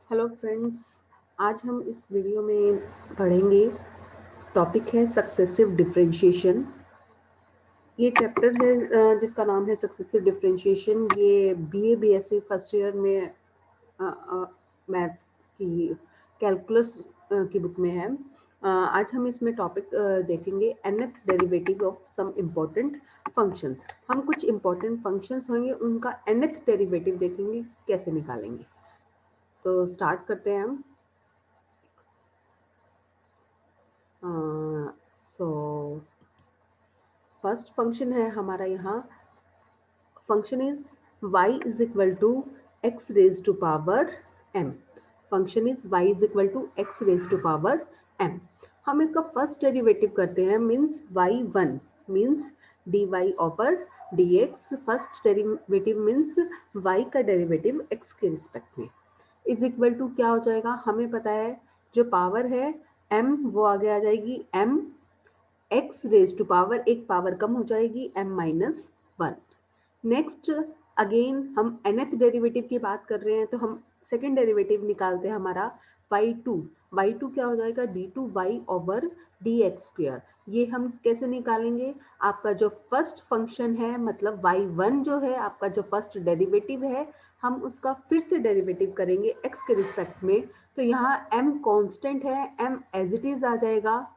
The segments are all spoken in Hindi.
हेलो फ्रेंड्स, आज हम इस वीडियो में पढ़ेंगे। टॉपिक है सक्सेसिव डिफरेंशिएशन। ये चैप्टर है जिसका नाम है सक्सेसिव डिफरेंशिएशन। ये बीए बीएससी फर्स्ट ईयर में मैथ्स की कैलकुलस की बुक में है। आज हम इसमें टॉपिक देखेंगे nth derivative of some important functions. हम कुछ इम्पोर्टेंट फंक्शंस होंगे, उनका nth डेरिवेटिव देखेंगे कैसे निकालेंगे। तो स्टार्ट करते हैं हम। सो फर्स्ट फंक्शन है हमारा यहाँ। Function is y is equal to X raise to power m। Function is y is equal to X raise to power m। हम इसका फर्स्ट डेरिवेटिव करते हैं, means y1 means dy over dx। First derivative means y का डेरिवेटिव x के रिस्पेक्ट में इज इक्वल टू क्या हो जाएगा, हमें पता है जो पावर है m वो आगे आ जाएगी m X raise to power, एक पावर कम हो जाएगी m-1। नेक्स्ट अगेन हम nth डेरिवेटिव की बात कर रहे हैं, तो हम सेकेंड डेरिवेटिव निकालते हैं हमारा y2। y2 क्या हो जाएगा d2y ओवर dx स्क्वायर। ये हम कैसे निकालेंगे, आपका जो फर्स्ट फंक्शन है मतलब y1 जो है आपका जो फर्स्ट डेरिवेटिव है, हम उसका फिर से डेरिवेटिव करेंगे x के रिस्पेक्ट में। तो यहाँ m कांस्टेंट है, m एज इट इज आ जाएगा।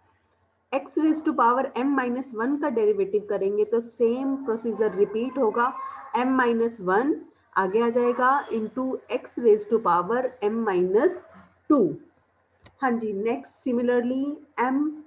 X raise to power m-1 का डेरिवेटिव करेंगे तो सेम प्रोसीजर रिपीट होगा। m-1 आगे आ जाएगा into X raise to power m-2। हाँ जी, नेक्स्ट सिमिलरली हम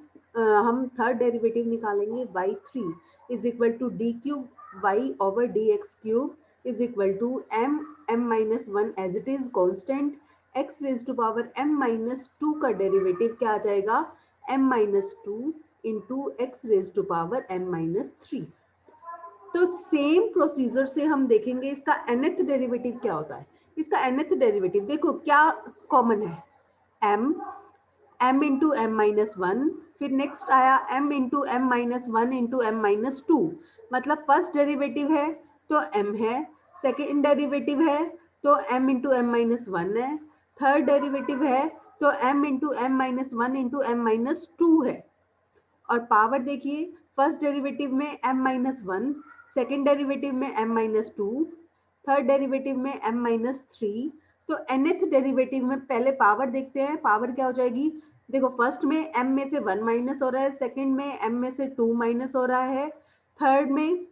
थर्ड डेरिवेटिव निकालेंगे y3 is equal to D cube Y over D X cube is equal to m-1 as it is constant. X raise to power m-2 का डेरिवेटिव क्या आ जाएगा m-2 into X raise to power m-3। तो सेम प्रोसीजर से हम देखेंगे इसका nth डेरिवेटिव क्या होता है। इसका nth डेरिवेटिव देखो क्या कॉमन है, m इंटू m-1, फिर नेक्स्ट आया m into m-1 into m-2। मतलब फर्स्ट डेरिवेटिव है तो m है, सेकेंड डेरिवेटिव है तो m इंटू m-1 है, थर्ड डेरिवेटिव है तो m into m-1 into m-2 है। और पावर देखिए, फर्स्ट डेरिवेटिव में m-1, सेकेंड डेरिवेटिव में m-2, थर्ड डेरिवेटिव में m-3। तो nth डेरिवेटिव में पहले पावर देखते हैं, पावर क्या हो जाएगी। देखो फर्स्ट में m में से 1 माइनस हो रहा है, सेकेंड में m में से 2 माइनस हो रहा है, थर्ड में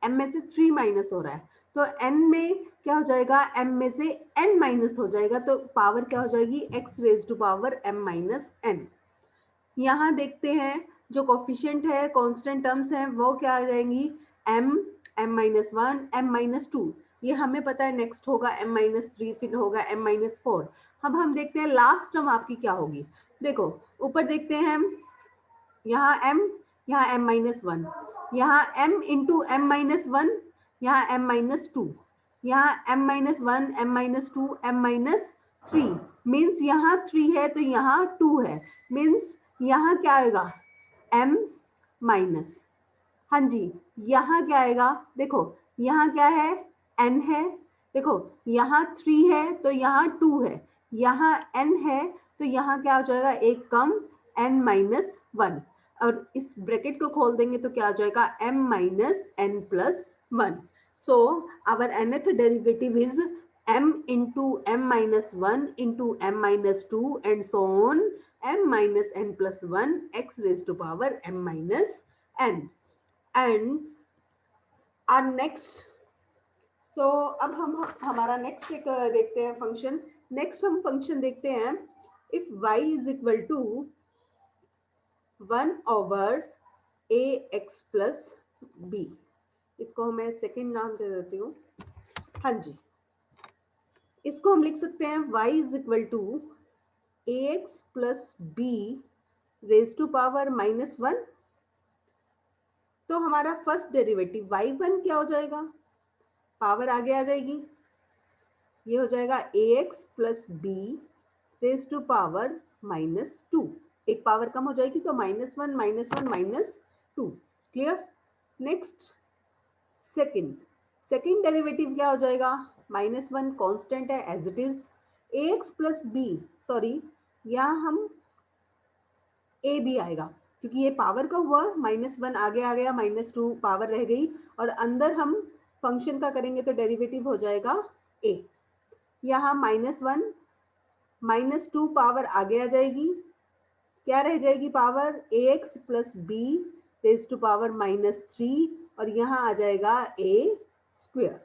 m में से 3 माइनस हो रहा है। तो n में क्या हो जाएगा, m में से n माइनस हो जाएगा, तो पावर क्या हो जाएगी x raise to power m-n। यहाँ देखते हैं जो कोफिशिएंट है, कांस्टेंट टर्म्स हैं, वो क्या आ जाएंगी m, m-1, m-2। ये हमें पता है नेक्स्ट होगा m-3, फिर होगा m-4। अब हम देखते हैं लास्ट टर्म आपकी क्या होगी। देखो ऊपर देखते हैं हम, यहाँ m, यहाँ m-1, यहाँ m इंटू m-1, यहाँ m-2, यहाँ m-1, m-2, m-3। मीन्स यहाँ 3 है तो यहाँ 2 है, मीन्स यहाँ क्या आएगा m माइनस। हाँ जी, यहाँ क्या आएगा, देखो यहाँ क्या है n है, देखो यहाँ 3 है तो यहाँ 2 है, यहाँ n है तो यहाँ क्या हो जाएगा एक कम n-1। और इस ब्रैकेट को खोल देंगे तो क्या हो जाएगा m-n+1। So our nth derivative is m into m-1 into m-2 and so on m-n+1 x raised to power m-n। and our next, so अब हम हमारा नेक्स्ट एक देखते हैं फंक्शन। नेक्स्ट हम फंक्शन देखते हैं, if y is equal to 1 over A x plus B. इसको मैं सेकेंड नाम दे देती हूँ। हाँ जी, इसको हम लिख सकते हैं y is equal to a x plus B raise to power -1। तो हमारा फर्स्ट डेरिवेटिव y1 क्या हो जाएगा, पावर आगे आ जाएगी, ये हो जाएगा A x plus B raise to power -2। एक पावर कम हो जाएगी तो -1 -2। Clear. Next second, second derivative क्या हो जाएगा, -1 कांस्टेंट है as it is, A x plus B, sorry यहाँ हम ए भी आएगा क्योंकि ये पावर का हुआ, -1 आगे आ गया, -2 पावर रह गई, और अंदर हम फंक्शन का करेंगे तो डेरिवेटिव हो जाएगा ए। यहाँ -1 -2 पावर आगे आ जाएगी, क्या रह जाएगी power, A x plus B raise to power -3, और यहाँ आ जाएगा ए स्क्वेयर।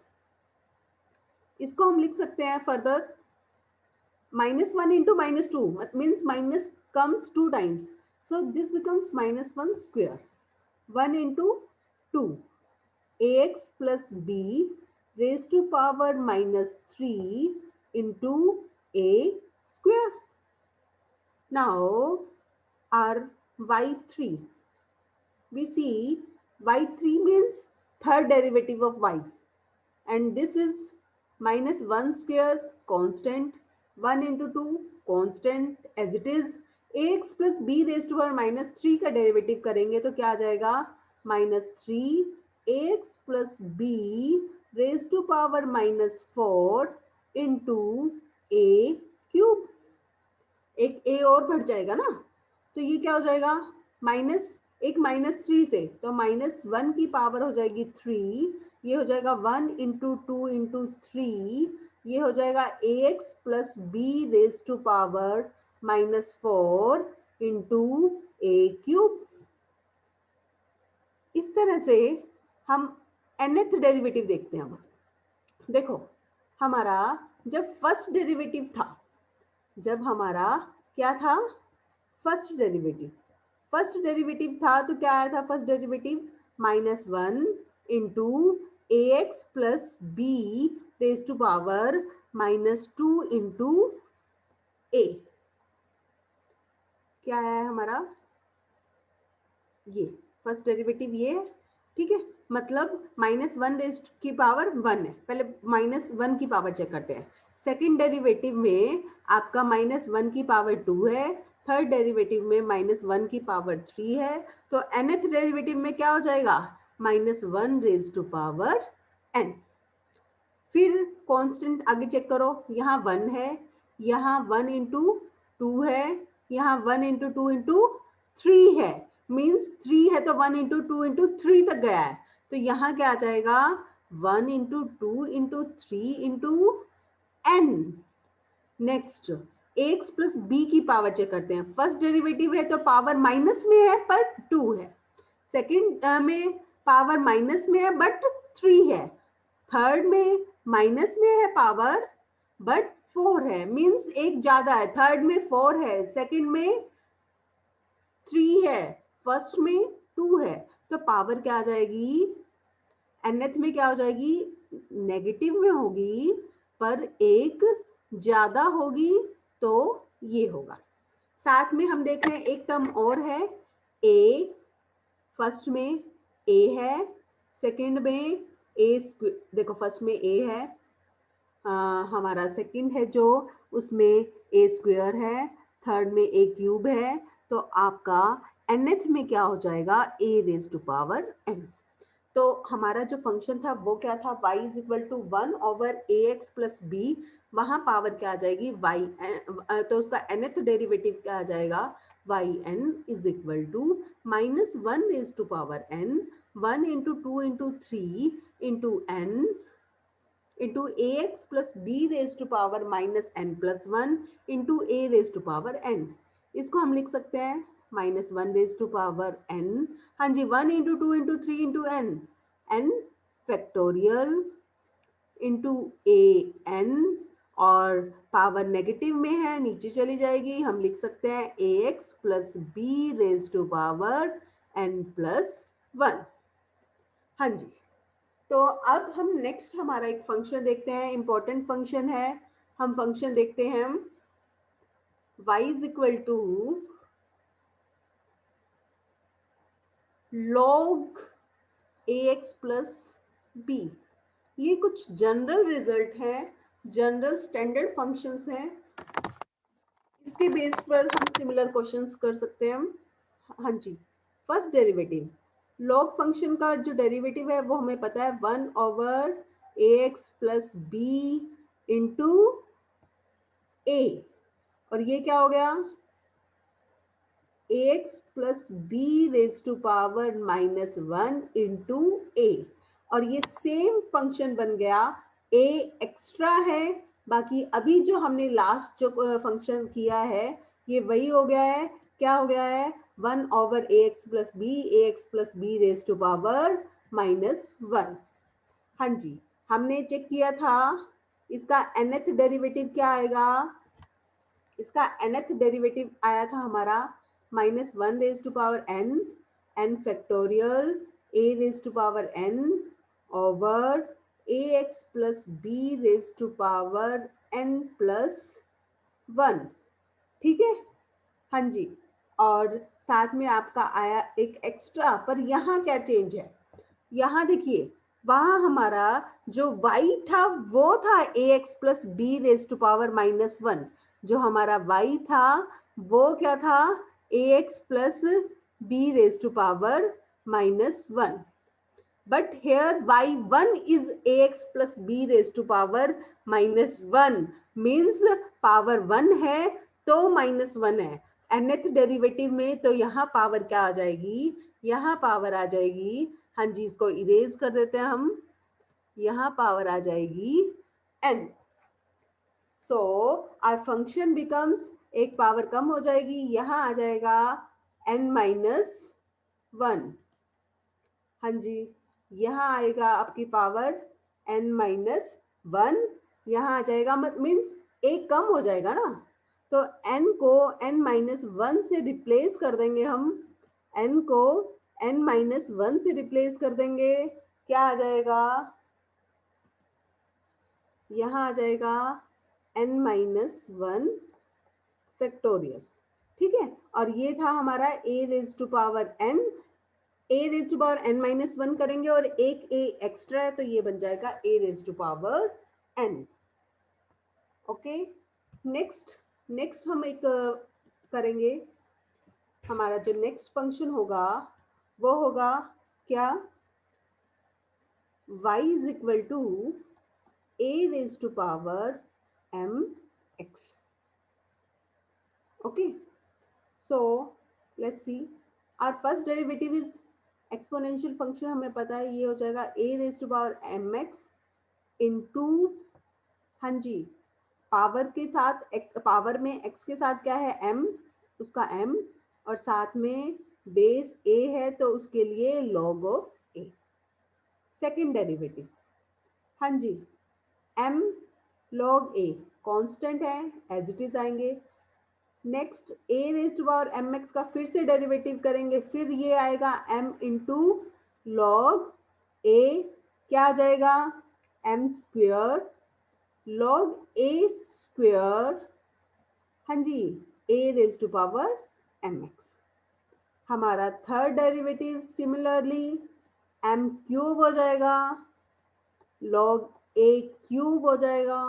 इसको हम लिख सकते हैं further, -1 into -2 means minus comes 2 times, so this becomes -1 square, 1 into 2 ax plus b raised to power -3 into a square. Now our y3, we see y3 means third derivative of y, and this is -1 square constant, 1 into 2 constant as it is, ax plus b raised to power -3 का डेरिवेटिव करेंगे तो क्या आ जाएगा, -3 ax plus b raised to power -4 into a cube. एक a और बढ़ जाएगा ना, तो ये क्या हो जाएगा, -3 से तो -1 की पावर हो जाएगी 3, ये हो जाएगा 1 इंटू 2 इंटू 3, ये हो जाएगा A x plus B raise to power -4 into A cube. इस तरह से हम nth डेरिवेटिव देखते हैं। अब देखो, हमारा जब फर्स्ट डेरिवेटिव था, जब हमारा क्या था, फर्स्ट डेरिवेटिव था, तो क्या आया था first derivative, -1 into A x plus B raise to power -2 into A, क्या आया है हमारा, ये फर्स्ट डेरिवेटिव ये है, ठीक है, मतलब -1 रेज की पावर 1 है। पहले -1 की पावर चेक करते हैं। सेकंड डेरिवेटिव में आपका -1 की पावर 2 है, थर्ड डेरिवेटिव में -1 की पावर 3 है, तो nth डेरिवेटिव में क्या हो जाएगा, -1 रेज टू पावर n। फिर कांस्टेंट आगे चेक करो, यहाँ 1 है, यहाँ 1 इंटू 2 है, यहाँ 1 इंटू 2 इंटू 3 है, मीन्स 3 है तो 1 इंटू 2 इंटू 3 तक गया है, तो यहाँ क्या आ जाएगा, 1 into 2 into 3 into n। Next x plus b की पावर चेक करते हैं। फर्स्ट डेरिवेटिव है तो पावर माइनस में है पर 2 है, सेकंड में पावर माइनस में है बट 3 है, थर्ड में माइनस में है पावर बट 4 है, मीन्स एक ज्यादा है, थर्ड में 4 है, सेकंड में 3 है, फर्स्ट में 2 है, तो पावर क्या आ जाएगी, nth में क्या हो जाएगी, नेगेटिव में होगी, पर एक ज्यादा होगी, तो ये होगा। साथ में हम देख रहे हैं एक टर्म और है, a, फर्स्ट में a है, सेकंड में a स्क्वायर, देखो फर्स्ट में a है, हमारा सेकंड है जो उसमें a स्क्वायर है, थर्ड में a क्यूब है, तो आपका nth में क्या हो जाएगा, a raise to power n। तो हमारा जो फंक्शन था वो क्या था, y is equal to 1 over A x plus b, वहां पावर क्या आ जाएगी y, तो उसका nth डेरिवेटिव क्या आ जाएगा, yn is equal to -1 raise to power n, 1 into 2 into 3 into n into A x plus B raise to power -n plus 1 into a raise to power n। इसको हम लिख सकते हैं -1 रेज टू पावर n, हाँ जी, 1 into 2 into 3 into n factorial into A n, और पावर नेगेटिव में है नीचे चली जाएगी, हम लिख सकते हैं A x plus B raise to power n plus 1। हाँ जी, तो अब हम नेक्स्ट हमारा एक फंक्शन देखते हैं, इंपॉर्टेंट फंक्शन है। हम फंक्शन देखते हैं y is equal to log ax plus b। ये कुछ जनरल रिजल्ट है, जनरल स्टैंडर्ड फंक्शंस हैं, इसके बेस पर हम सिमिलर क्वेश्चंस कर सकते हैं। हाँ जी, फर्स्ट डेरिवेटिव, लॉग फंक्शन का जो डेरिवेटिव है वो हमें पता है 1 over A x plus B into A, और ये क्या हो गया, ax plus B raise to power -1 into A, और ये सेम फंक्शन बन गया, a एक्स्ट्रा है, बाकी अभी जो हमने लास्ट जो फंक्शन किया है ये वही हो गया है, क्या हो गया है, 1/ax plus B raise to power -1। हाँ जी, हमने चेक किया था, इसका nth डेरिवेटिव क्या आएगा, इसका nth डेरिवेटिव आया था हमारा -1 raise to power n factorial a raise to power n over ax plus B raise to power n plus 1। ठीक है, हाँ जी, और साथ में आपका आया एक एक्स्ट्रा, पर यहाँ क्या चेंज है, यहाँ देखिए, वहां हमारा जो y था वो था ax plus B raise to power -1, जो हमारा y था वो क्या था, ax plus B raise to power -1, but here y1 is ax plus b raised to power -1, means power 1 है तो -1 है, nth डेरिवेटिव में, तो यहाँ पावर क्या आ जाएगी, यहाँ पावर आ जाएगी, हाँ जी, इसको इरेज कर देते हैं हम, यहाँ पावर आ जाएगी n, so our function becomes, एक पावर कम हो जाएगी, यहाँ आ जाएगा n-1, हाँ जी, यहाँ आएगा आपकी पावर n-1, यहाँ आ जाएगा, मीन्स एक कम हो जाएगा ना, तो n को n-1 से रिप्लेस कर देंगे हम, n को n-1 से रिप्लेस कर देंगे, क्या आ जाएगा, यहाँ आ जाएगा n-1 फैक्टोरियल। ठीक है, और ये था हमारा a raise to power n, a raise to power n-1 करेंगे और एक a एक्स्ट्रा है तो ये बन जाएगा a raise to power n। Okay, next next हम एक करेंगे, हमारा जो नेक्स्ट फंक्शन होगा वो होगा क्या, y is equal to a raise to power mx। Okay, so let's see, our first derivative is exponential function, हमें पता है ये हो जाएगा a raise to power mx into, हाँ जी, पावर के साथ, पावर में x के साथ क्या है m, उसका m, और साथ में बेस a है तो उसके लिए log of a। Second derivative, हाँ जी, m log a कांस्टेंट है, एज इट इज आएंगे। Next a raise to power mx का फिर से डेरिवेटिव करेंगे, फिर ये आएगा m इंटू लॉग a, क्या आ जाएगा, m square log a square, हाँ जी, a raise to power mx। हमारा third derivative similarly m cube हो जाएगा, लॉग a क्यूब हो जाएगा,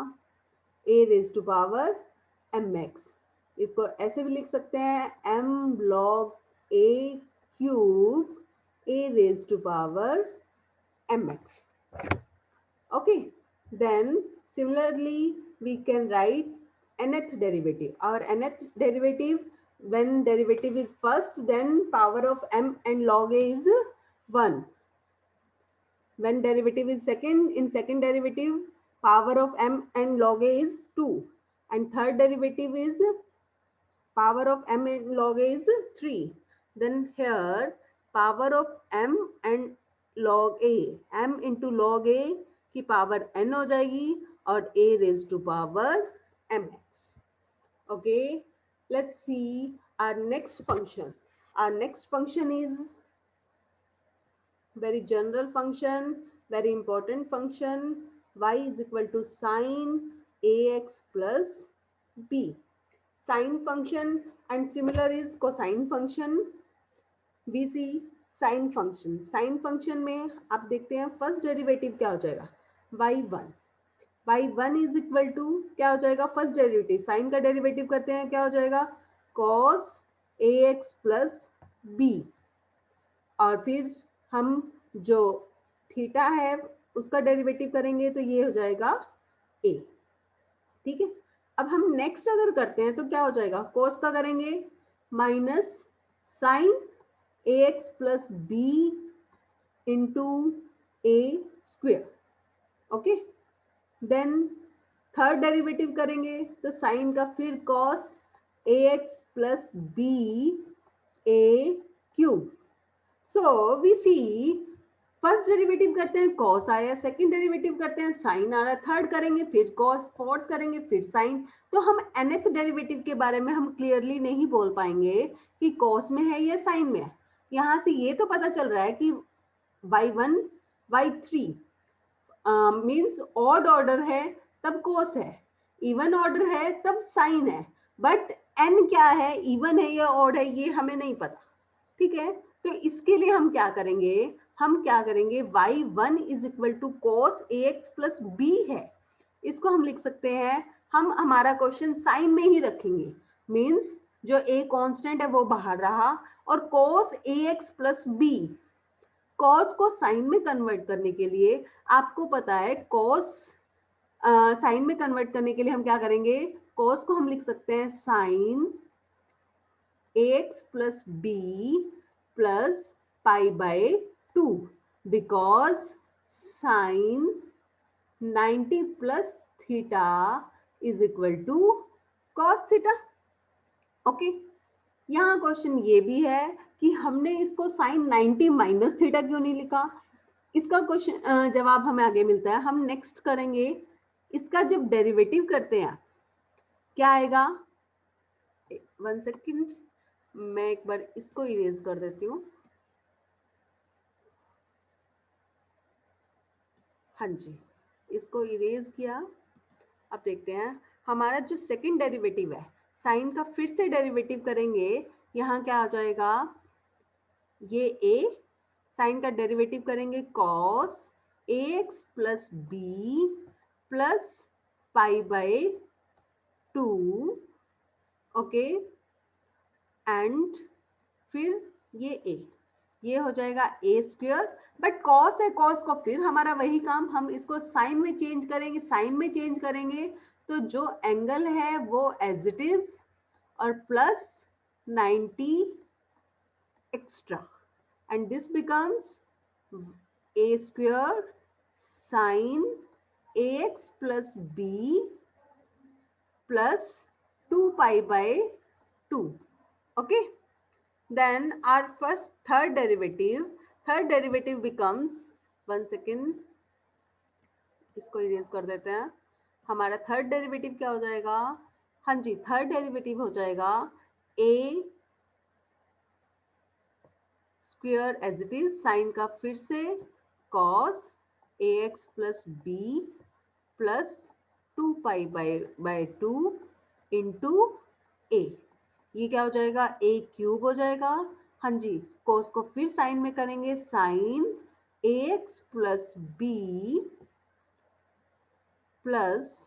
a raise to power mx। इसको ऐसे भी लिख सकते हैं, m log a cube a raise to power mx। Okay, then similarly we can write nth derivative. Our nth derivative, when derivative is first, then power of m and log a is 1. When derivative is second, in second derivative, power of m and log a is 2. And third derivative is power of m and log a is 3. Then here power of m and log a, m into log a की पावर n हो जाएगी और a raised to power mx। Okay, let's see our next function. Our next function is very general function, very important function, y is equal to sine ax plus b, sine function, and similar is cosine function, bc sine function. Sine function में आप देखते हैं फर्स्ट डेरिवेटिव क्या हो जाएगा, y1, y1 is equal to क्या हो जाएगा, फर्स्ट डेरिवेटिव, साइन का डेरिवेटिव करते हैं, क्या हो जाएगा, cos ax प्लस b, और फिर हम जो थीटा है उसका डेरिवेटिव करेंगे तो ये हो जाएगा a। ठीक है, अब हम नेक्स्ट अगर करते हैं तो क्या हो जाएगा, cos का करेंगे minus sine ax plus B into A square, okay. Then third derivative करेंगे तो साइन का फिर cos ax plus B A cube. So we see first derivative करते हैं cos आया, सेकंड डेरिवेटिव करते हैं sin आ रहा है, थर्ड करेंगे फिर cos, फोर्थ करेंगे फिर sin। तो हम nth डेरिवेटिव के बारे में हम क्लियरली नहीं बोल पाएंगे कि cos में है या sin में है। यहाँ से ये तो पता चल रहा है कि y1 y3 means odd order है तब cos है, इवन ऑर्डर है तब sin है, बट n क्या है, इवन है या ऑड है ये हमें नहीं पता, ठीक है। तो इसके लिए हम क्या करेंगे, y1 is equal to cos ax plus b है, इसको हम लिख सकते हैं, हम हमारा क्वेश्चन साइन में ही रखेंगे, मीन्स जो a कांस्टेंट है वो बाहर रहा, और cos ax plus b, cos को साइन में कन्वर्ट करने के लिए आपको पता है cos साइन में कन्वर्ट करने के लिए हम क्या करेंगे, cos को हम लिख सकते हैं sine ax plus b plus pi by 2, because sine 90 plus theta is equal to cos theta, okay. यहाँ क्वेश्चन ये भी है कि हमने इसको साइन 90 माइनस थीटा क्यों नहीं लिखा, इसका क्वेश्चन जवाब हमें आगे मिलता है, हम नेक्स्ट करेंगे। इसका जब डेरिवेटिव करते हैं क्या आएगा, 1 सेकेंड, मैं एक बार इसको इरेज कर देती हूँ, हाँ जी इसको इरेज किया। अब देखते हैं हमारा जो सेकंड डेरिवेटिव है, साइन का फिर से डेरिवेटिव करेंगे, यहाँ क्या आ जाएगा, ये a, साइन का डेरिवेटिव करेंगे cos ax plus b plus pi by 2, okay, and फिर ये a, ये हो जाएगा ए स्क्वेयर, बट कॉस है, कॉस को फिर हमारा वही काम, हम इसको साइन में चेंज करेंगे, साइन में चेंज करेंगे तो जो एंगल है वो एज इट इज, और plus 90 extra, and this becomes a square sine ax plus b plus 2 pi by 2, okay. then our third derivative becomes, 1 second, इसको इरेज कर देते हैं, हमारा थर्ड डेरिवेटिव क्या हो जाएगा, हाँ जी थर्ड डेरिवेटिव हो जाएगा a square as it is, sine का फिर से cos ax plus b plus 2 pi by 2 into a, ये क्या हो जाएगा, a क्यूब हो जाएगा, हाँ जी cos को फिर साइन में करेंगे, sine ax plus b plus,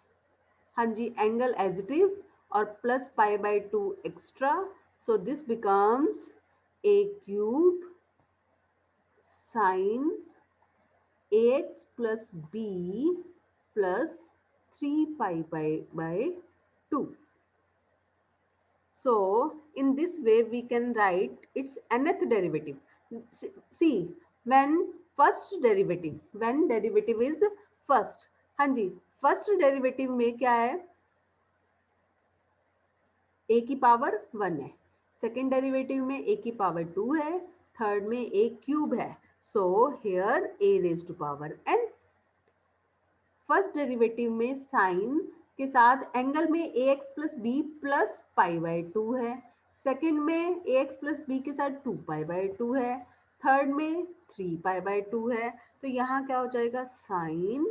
हाँ जी एंगल एज इट इज, और plus pi by 2 extra, so this becomes a cube sine ax plus b plus 3 pi by 2. So in this way we can write its nth derivative. See, when derivative is first, हाँ जी फर्स्ट डेरिवेटिव में क्या है, a की पावर 1 है, सेकेंड डेरिवेटिव में a की पावर 2 है, थर्ड में a क्यूब है, so here a raise to power n। First derivative में साइन के साथ एंगल में ax plus b plus pi by 2 है, सेकंड में ax प्लस बी के साथ 2 पाई बाय 2 है, थर्ड में 3 पाई बाय 2 है, तो यहाँ क्या हो जाएगा, sine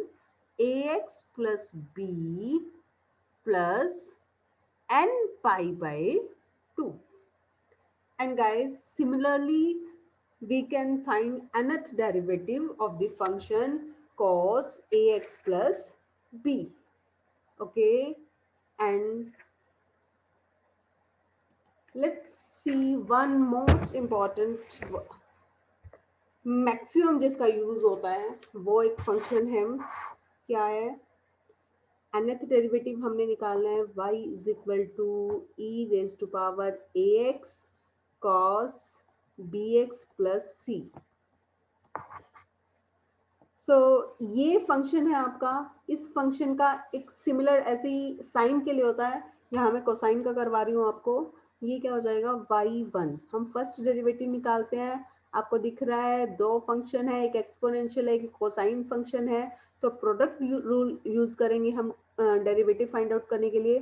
ax plus b plus n pi by 2। And guys, similarly we can find nth derivative of the function cos ax plus b, okay, and let's see one most important maximum जिसका यूज होता है वो एक फंक्शन है, क्या है, nth डेरिवेटिव हमने निकालना है y is equal to E raise to power A x cos B x plus C. So ये फंक्शन है आपका। इस फंक्शन का एक सिमिलर ऐसे ही साइन के लिए होता है, यहाँ मैं कोसाइन का करवा रही हूँ आपको। ये क्या हो जाएगा y1। हम फर्स्ट डेरिवेटिव निकालते हैं। आपको दिख रहा है दो फंक्शन है, एक एक्सपोनेंशियल है, एक कोसाइन फंक्शन है। तो प्रोडक्ट रूल यूज करेंगे हम डेरिवेटिव फाइंड आउट करने के लिए।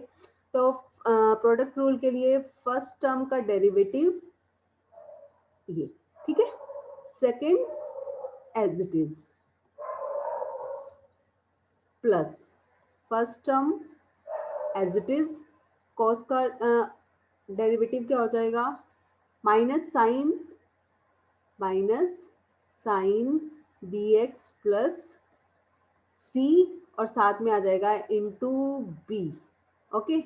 तो प्रोडक्ट रूल के लिए फर्स्ट टर्म का डेरिवेटिव ये, ठीक है। Second as it is plus first term as it is. Cos का डेरिवेटिव क्या हो जाएगा minus sine B x plus C, और साथ में आ जाएगा इनटू बी। ओके,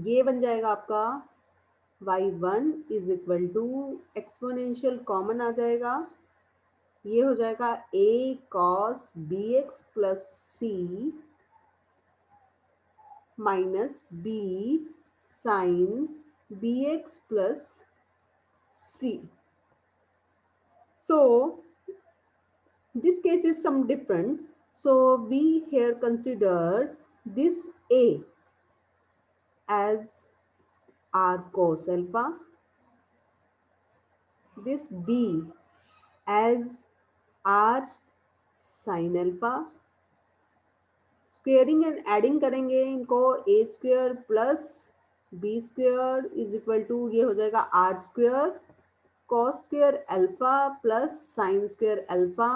ये बन जाएगा आपका y1 is equal to exponential common आ जाएगा, ये हो जाएगा a cos bx plus C minus b sin bx plus c. So this case is some different. So we here consider this a as r cos alpha, this b as r sin alpha। Squaring and adding करेंगे इनको, A square plus B square is equal to ये हो जाएगा R square cos square alpha plus sin square alpha,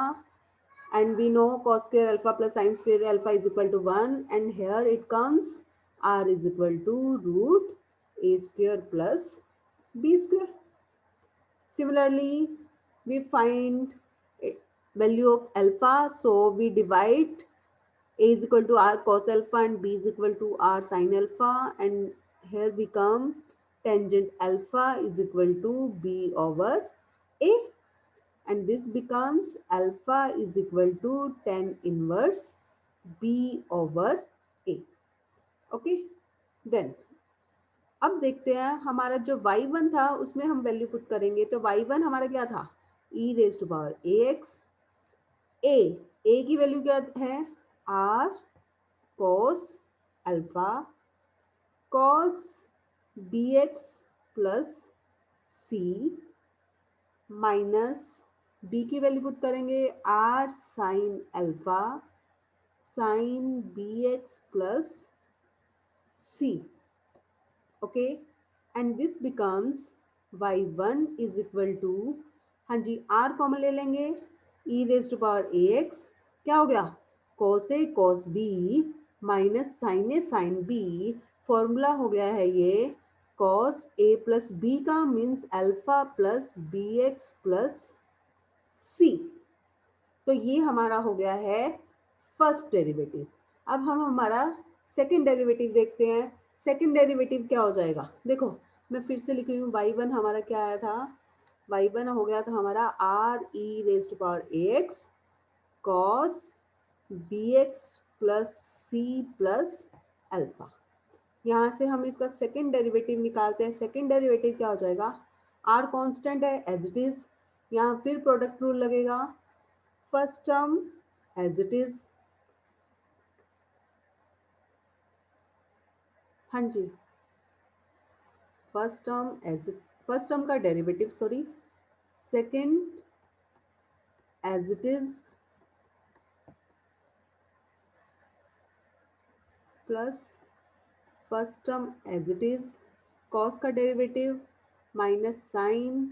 and we know cos square alpha plus sin square alpha is equal to 1, and here it comes r is equal to root a square plus b square. Similarly, we find value of alpha, so we divide a is equal to r cos alpha and b is equal to r sin alpha, and here become tangent alpha is equal to b over a, and this becomes alpha is equal to tan inverse b over a. Okay, then अब देखते हैं हमारा जो y1 था उसमें हम वैल्यू पुट करेंगे। तो y1 हमारा क्या था e raise to power ax। a की वैल्यू क्या है r cos alpha cos bx plus c minus b की वैल्यू पुट करेंगे r sin alpha sin bx plus c। Okay, and this becomes y1 is equal to, हाँ जी r कॉमन ले लेंगे, e raise to power ax क्या हो गया cos a cos b minus sin a sin b। Formula हो गया है ये cos a प्लस b का means alpha plus B x plus C. तो ये हमारा हो गया है फर्स्ट डेरिवेटिव। अब हम हमारा सेकंड डेरिवेटिव देखते हैं। सेकंड डेरिवेटिव क्या हो जाएगा, देखो मैं फिर से लिख रही हूँ। y1 हमारा क्या आया था, y1 हो गया था हमारा r e raise to power A x cos B x plus C plus alpha. यहाँ से हम इसका सेकंड डेरिवेटिव निकालते हैं। सेकंड डेरिवेटिव क्या हो जाएगा, आर कांस्टेंट है एज इट इज, यहाँ फिर प्रोडक्ट रूल लगेगा। First term as it is, हाँ जी फर्स्ट टर्म का derivative sorry, second as it is plus first term as it is, cos का derivative minus sine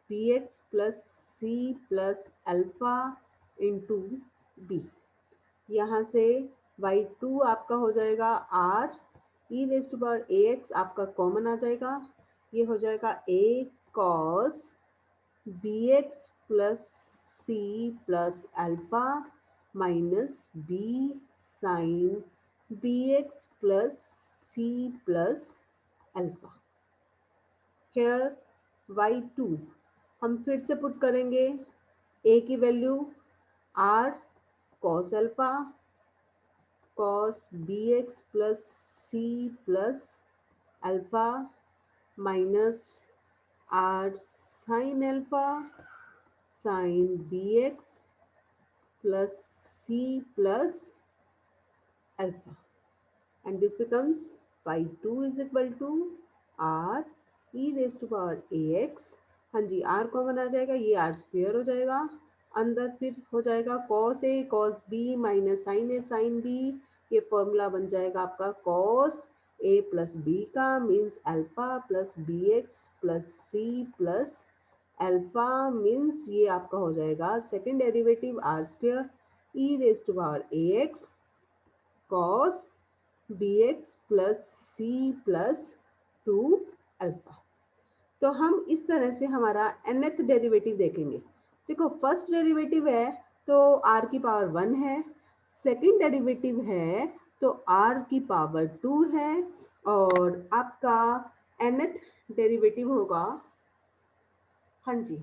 B x plus सी प्लस अल्फा इंटू बी। यहाँ से y2 आपका हो जाएगा r E raise to power A X आपका कॉमन आ जाएगा, ये हो जाएगा a cos b x plus C plus alpha minus b sine B x plus C plus alpha. Here y2 हम फिर से पुट करेंगे, a की वैल्यू r cos alpha cos bx plus c plus alpha minus r sin alpha sin bx plus c plus alpha, and this becomes phi 2 is equal to r e raised to power ax। हाँ जी, r कॉमन आ जाएगा, ये r स्क्वेयर हो जाएगा, अंदर फिर हो जाएगा cos a cos b minus sin a sin b। ये फॉर्मूला बन जाएगा आपका cos a प्लस b का, means alpha plus B x plus सी प्लस अल्फा, मीन्स ये आपका हो जाएगा second derivative r square e raise to power ax cos bx plus C plus 2 alpha. तो हम इस तरह से हमारा nth डेरिवेटिव देखेंगे। देखो फर्स्ट डेरिवेटिव है तो r की पावर 1 है, सेकंड डेरिवेटिव है तो r की पावर 2 है, और आपका nth डेरिवेटिव होगा, हाँ जी,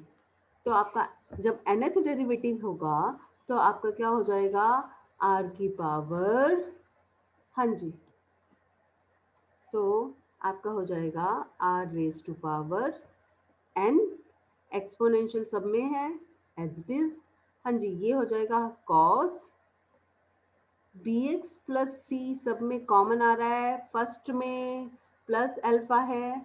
तो आपका जब nth डेरिवेटिव होगा तो आपका क्या हो जाएगा, r की पावर, हाँ जी, तो आपका हो जाएगा r raise to power n, exponential सब में है एज इट इज। हाँ जी, ये हो जाएगा cos bx प्लस सी, सब में कॉमन आ रहा है, फर्स्ट में प्लस अल्फा है,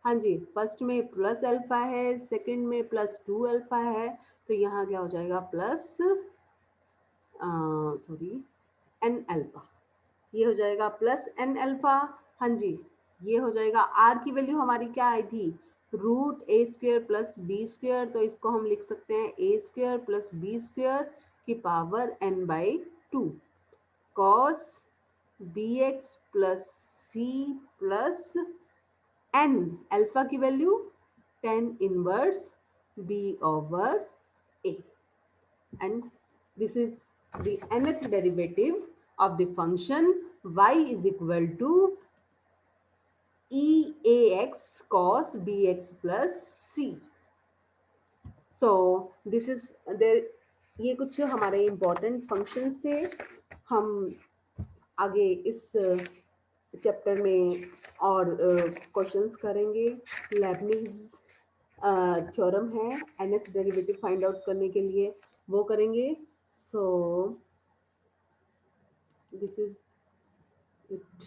हाँ जी, फर्स्ट में प्लस अल्फा है, सेकंड में प्लस 2 अल्फा है, तो यहाँ क्या हो जाएगा प्लस सॉरी एन अल्फा, ये हो जाएगा प्लस एन अल्फा। हाँ जी, ये हो जाएगा, आर की वैल्यू हमारी क्या आई थी, root A square plus B square, तो इसको हम लिख सकते हैं A square plus B square की power N by 2, cos B x plus C plus N, alpha की value tan inverse B over A, and this is the nth derivative of the function y is equal to eax cos bx plus c। so this is there, ये कुछ हमारे इम्पोर्टेंट फंक्शंस थे। हम आगे इस चैप्टर में और क्वेश्चंस करेंगे। लेबनिज थ्योरम है nth डेरिवेटिव फाइंड आउट करने के लिए, वो करेंगे। So this is it.